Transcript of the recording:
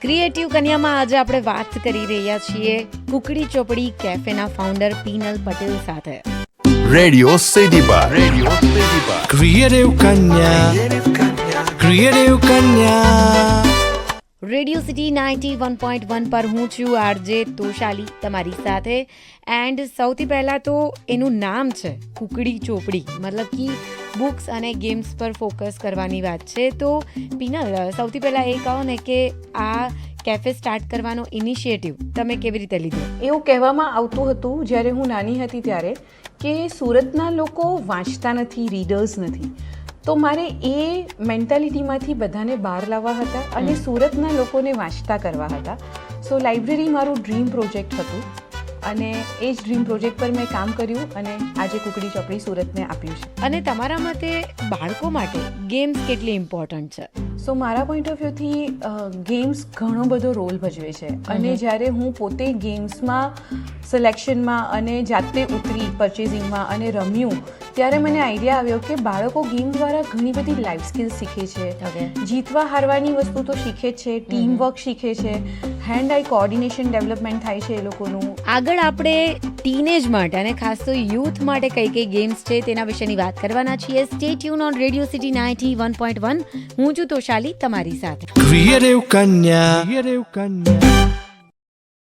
Creative કન્યામાં આજે આપણે વાત કરી રહ્યા છીએ કુકડી ચોપડી કેફેના ફાઉન્ડર પીનલ પટેલ સાથે. રેડિયો સિટી પર ક્રિએટિવ કન્યા રેડિયો સિટી 91.1 પર હું છું આરજે તોશાલી તમારી સાથે. એન્ડ સૌથી પહેલાં તો એનું નામ છે કુકડી ચોપડી, મતલબ કે બુક્સ અને ગેમ્સ પર ફોકસ કરવાની વાત છે. તો પીનલ, સૌથી પહેલાં એ કહો ને કે આ કેફે સ્ટાર્ટ કરવાનો ઇનિશિયેટિવ તમે કેવી રીતે લીધો? એવું કહેવામાં આવતું હતું જ્યારે હું નાની હતી ત્યારે કે સુરતના લોકો વાંચતા નથી, રીડર્સ નથી. તો મારે એ મેન્ટાલિટીમાંથી બધાને બહાર લાવવા હતા અને સુરતના લોકોને વાંચતા કરવા હતા. સો લાઇબ્રેરી મારું ડ્રીમ પ્રોજેક્ટ હતું અને એ જ ડ્રીમ પ્રોજેક્ટ પર મેં કામ કર્યું અને આજે કુકડી ચોપડી સુરતને આપ્યું છે. અને તમારા મતે બાળકો માટે ગેમ્સ કેટલી ઇમ્પોર્ટન્ટ છે? સો મારા પોઈન્ટ ઓફ વ્યૂથી ગેમ્સ ઘણો બધો રોલ ભજવે છે અને જ્યારે હું પોતે ગેમ્સમાં સિલેક્શનમાં અને જાતે ઉતરી પરચેઝિંગમાં અને રમ્યું ત્યારે મને આઈડિયા આવ્યો કે બાળકો ગેમ દ્વારા ઘણી બધી લાઈફ સ્કિલ્સ શીખે છે. જીતવા હારવાની વસ્તુ તો શીખે જ છે, ટીમ વર્ક શીખે છે, હેન્ડ આઈ કોઓર્ડિનેશન ડેવલપમેન્ટ થાય છે એ લોકોનું. આગળ આપણે ટીનેજ માટે અને ખાસ તો યુથ માટે કઈ કઈ ગેમ્સ છે તેના વિશેની વાત કરવાના છીએ. Stay tune on radio city 91.1. હું છું તોશાલી તમારી સાથે. ક્રિએટિવ કન્યા